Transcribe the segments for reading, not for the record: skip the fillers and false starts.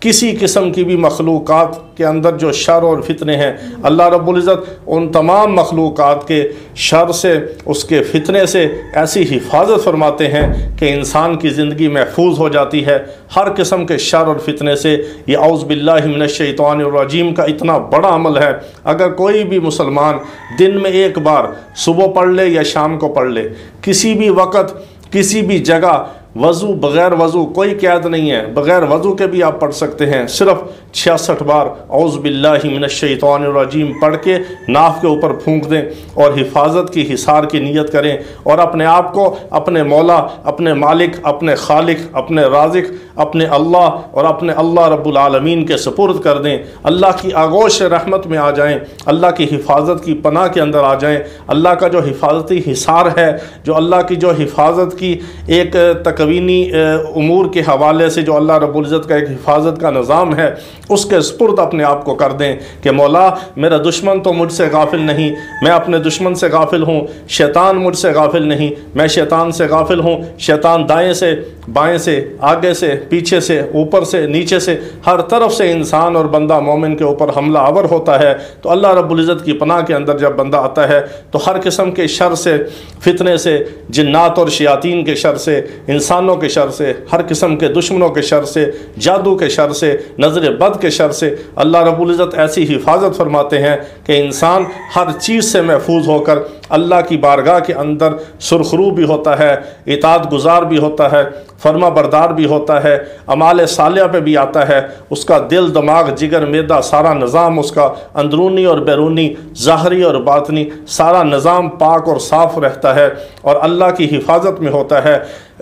کسی قسم کی بھی مخلوقات کے اندر جو شر اور فتنے ہیں، اللہ رب العزت ان تمام مخلوقات کے شر سے، اس کے فتنے سے ایسی حفاظت فرماتے ہیں کہ انسان کی زندگی محفوظ ہو جاتی ہے ہر قسم کے شر اور فتنے سے۔ یہ اعوذ باللہ من الشیطان الرجیم کا اتنا بڑا عمل ہے، اگر کوئی بھی مسلمان دن میں ایک بار صبح پڑھ لے یا شام کو پڑھ لے، کسی بھی وقت کسی بھی جگہ، وضو بغیر وضو کوئی قید نہیں ہے، بغیر وضو کے بھی آپ پڑھ سکتے ہیں، صرف 66 بار اعوذ باللہ من الشیطان الرجیم پڑھ کے ناف کے اوپر پھونک دیں اور حفاظت کی حصار کی نیت کریں، اور اپنے آپ کو اپنے مولا، اپنے مالک، اپنے خالق، اپنے رازق، اپنے اللہ اور اپنے اللہ رب العالمین کے سپرد کر دیں۔ اللہ کی آغوش رحمت میں آ جائیں، اللہ کی حفاظت کی پناہ کے اندر آ جائیں۔ اللہ کا جو حفاظتی حصار ہے، جو اللہ کی جو حفاظت کی ایک تکوینی امور کے حوالے سے جو اللہ رب العزت کا ایک حفاظت کا نظام ہے، اس کے سپرد اپنے آپ کو کر دیں کہ مولا میرا دشمن تو مجھ سے غافل نہیں، میں اپنے دشمن سے غافل ہوں، شیطان مجھ سے غافل نہیں، میں شیطان سے غافل ہوں۔ شیطان دائیں سے، بائیں سے، آگے سے، پیچھے سے، اوپر سے، نیچے سے، ہر طرف سے انسان اور بندہ مومن کے اوپر حملہ آور ہوتا ہے، تو اللہ رب العزت کی پناہ کے اندر جب بندہ آتا ہے تو ہر قسم کے شر سے، فتنے سے، جنات اور شیاطین کے شر سے، انسانوں کے شر سے، ہر قسم کے دشمنوں کے شر سے، جادو کے شر سے، نظر بد کے شر سے اللہ رب العزت ایسی حفاظت فرماتے ہیں کہ انسان ہر چیز سے محفوظ ہو کر اللہ کی بارگاہ کے اندر سرخرو بھی ہوتا ہے، اطاعت گزار بھی ہوتا ہے، فرما بردار بھی ہوتا ہے، اعمال صالحہ پہ بھی آتا ہے، اس کا دل، دماغ، جگر، معدہ، سارا نظام اس کا اندرونی اور بیرونی، ظاہری اور باطنی، سارا نظام پاک اور صاف رہتا ہے اور اللہ کی حفاظت میں ہوتا ہے۔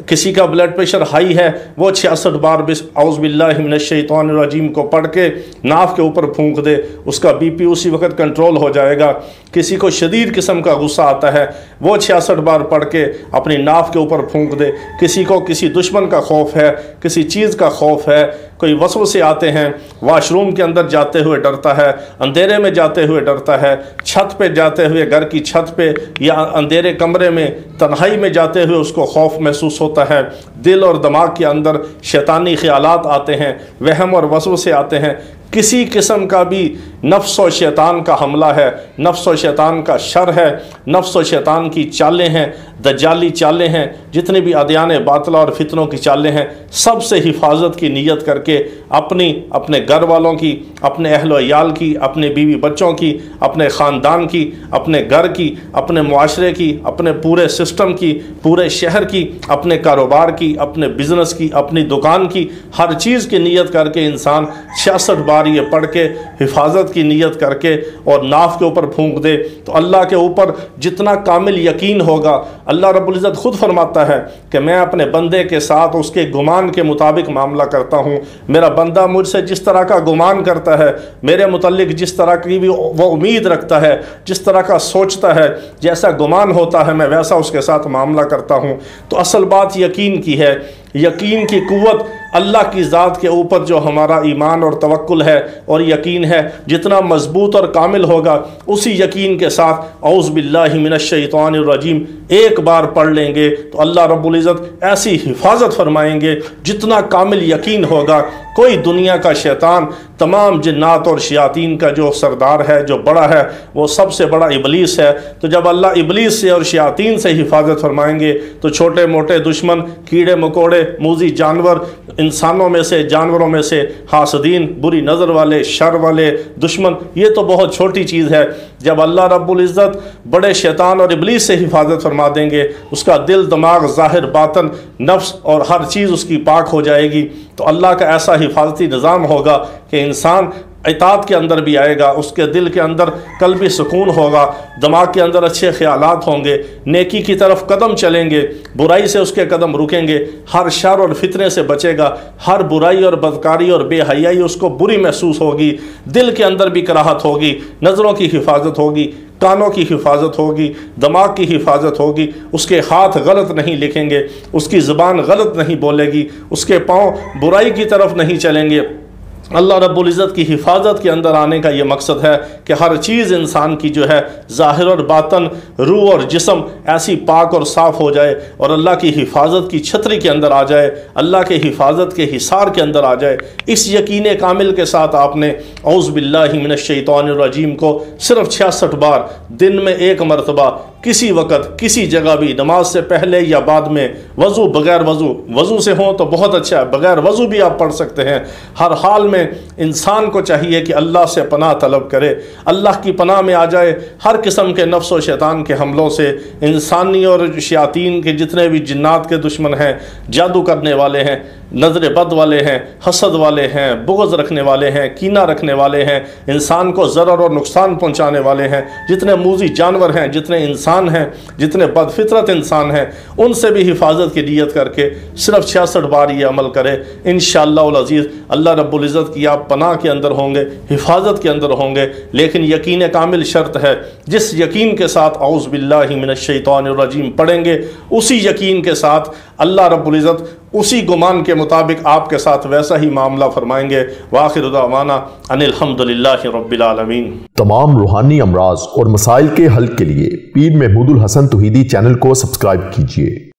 کسی کا بلڈ پریشر ہائی ہے، وہ 66 بار اعوذ باللہ من الشیطان الرجیم کو پڑھ کے ناف کے اوپر پھونک دے، اس کا بی پی اسی وقت کنٹرول ہو جائے گا۔ کسی کو شدید قسم کا غصہ آتا ہے، وہ 66 بار پڑھ کے اپنی ناف کے اوپر پھونک دے۔ کسی کو کسی دشمن کا خوف ہے، کسی چیز کا خوف ہے، کوئی وسوسے آتے ہیں، واش روم کے اندر جاتے ہوئے ڈرتا ہے، اندھیرے میں جاتے ہوئے ڈرتا ہے، چھت پہ جاتے ہوئے، گھر کی چھت پہ یا اندھیرے کمرے میں تنہائی میں جاتے ہوئے اس کو خوف محسوس ہوتا ہے، دل اور دماغ کے اندر شیطانی خیالات آتے ہیں، وہم اور وسوسے آتے ہیں، کسی قسم کا بھی نفس و شیطان کا حملہ ہے، نفس و شیطان کا شر ہے، نفس و شیطان کی چالیں ہیں، دجالی چالیں ہیں، جتنی بھی ادیان باطلہ اور فتنوں کی چالیں ہیں، سب سے حفاظت کی نیت کر کے اپنے گھر والوں کی، اپنے اہل و عیال کی، اپنے بیوی بچوں کی، اپنے خاندان کی، اپنے گھر کی، اپنے معاشرے کی، اپنے پورے سسٹم کی، پورے شہر کی، اپنے کاروبار کی، اپنے بزنس کی، اپنی دکان کی، ہر چیز کی نیت کر کے انسان 66 بار یہ پڑھ کے حفاظت کی نیت کر کے اور ناف کے اوپر پھونک دے تو اللہ کے اوپر جتنا کامل یقین ہوگا، اللہ رب العزت خود فرماتا ہے کہ میں اپنے بندے کے ساتھ اس کے گمان کے مطابق معاملہ کرتا ہوں۔ میرا بندہ مجھ سے جس طرح کا گمان کرتا ہے، میرے متعلق جس طرح کی بھی وہ امید رکھتا ہے، جس طرح کا سوچتا ہے، جیسا گمان ہوتا ہے، میں ویسا اس کے ساتھ معاملہ کرتا ہوں۔ تو اصل بات یقین کی ہے، یقین کی قوت اللہ کی ذات کے اوپر جو ہمارا ایمان اور توکل ہے اور یقین ہے، جتنا مضبوط اور کامل ہوگا، اسی یقین کے ساتھ اعوذ باللہ من الشیطان الرجیم ایک بار پڑھ لیں گے تو اللہ رب العزت ایسی حفاظت فرمائیں گے، جتنا کامل یقین ہوگا۔ کوئی دنیا کا شیطان، تمام جنات اور شیاطین کا جو سردار ہے، جو بڑا ہے، وہ سب سے بڑا ابلیس ہے۔ تو جب اللہ ابلیس سے اور شیاطین سے حفاظت فرمائیں گے تو چھوٹے موٹے دشمن، کیڑے مکوڑے، موذی جانور، انسانوں میں سے، جانوروں میں سے، حاسدین، بری نظر والے، شر والے دشمن، یہ تو بہت چھوٹی چیز ہے۔ جب اللہ رب العزت بڑے شیطان اور ابلیس سے حفاظت فرما دیں گے، اس کا دل، دماغ، ظاہر، باطن، نفس اور ہر چیز اس کی پاک ہو جائے گی، تو اللہ کا ایسا حفاظتی نظام ہوگا کہ انسان اطاعت کے اندر بھی آئے گا، اس کے دل کے اندر قلبی سکون ہوگا، دماغ کے اندر اچھے خیالات ہوں گے، نیکی کی طرف قدم چلیں گے، برائی سے اس کے قدم رکیں گے، ہر شر اور فتنے سے بچے گا، ہر برائی اور بدکاری اور بے حیائی اس کو بری محسوس ہوگی، دل کے اندر بھی کراہت ہوگی، نظروں کی حفاظت ہوگی، کانوں کی حفاظت ہوگی، دماغ کی حفاظت ہوگی، اس کے ہاتھ غلط نہیں لکھیں گے، اس کی زبان غلط نہیں بولے گی، اس کے پاؤں برائی کی طرف نہیں چلیں گے، اللہ رب العزت کی حفاظت کے اندر آنے کا یہ مقصد ہے کہ ہر چیز انسان کی جو ہے ظاہر اور باطن، روح اور جسم ایسی پاک اور صاف ہو جائے اور اللہ کی حفاظت کی چھتری کے اندر آ جائے، اللہ کے حفاظت کے حصار کے اندر آ جائے۔ اس یقین کامل کے ساتھ آپ نے اعوذ باللہ من الشیطان الرجیم کو صرف 66 بار دن میں ایک مرتبہ کسی وقت کسی جگہ بھی، نماز سے پہلے یا بعد میں، وضو بغیر وضو سے ہوں تو بہت اچھا ہے، بغیر وضو بھی آپ پڑھ سکتے ہیں۔ ہر حال میں انسان کو چاہیے کہ اللہ سے پناہ طلب کرے، اللہ کی پناہ میں آ جائے، ہر قسم کے نفس و شیطان کے حملوں سے، انسانی اور شیاطین کے جتنے بھی جنات کے دشمن ہیں، جادو کرنے والے ہیں، نظر بد والے ہیں، حسد والے ہیں، بغض رکھنے والے ہیں، کینہ رکھنے والے ہیں، انسان کو ضرر اور نقصان پہنچانے والے ہیں، جتنے موذی جانور ہیں، جتنے انسان ہیں، جتنے بد فطرت انسان ہیں، ان سے بھی حفاظت کی نیت کر کے صرف 66 بار یہ عمل کرے۔ انشاءاللہ العزیز اللہ رب العزت کی آپ پناہ کے اندر ہوں گے، حفاظت کے اندر ہوں گے، لیکن یقین کامل شرط ہے۔ جس یقین کے ساتھ اعوذ باللہ من الشیطان الرجیم پڑھیں گے، اسی یقین کے ساتھ اللہ رب العزت اسی گمان کے مطابق آپ کے ساتھ ویسا ہی معاملہ فرمائیں گے۔ وآخر دعوانا ان الحمدللہ رب العالمین۔ تمام روحانی امراض اور مسائل کے حل کے لیے پیر محمود الحسن توحیدی چینل کو سبسکرائب کیجیے۔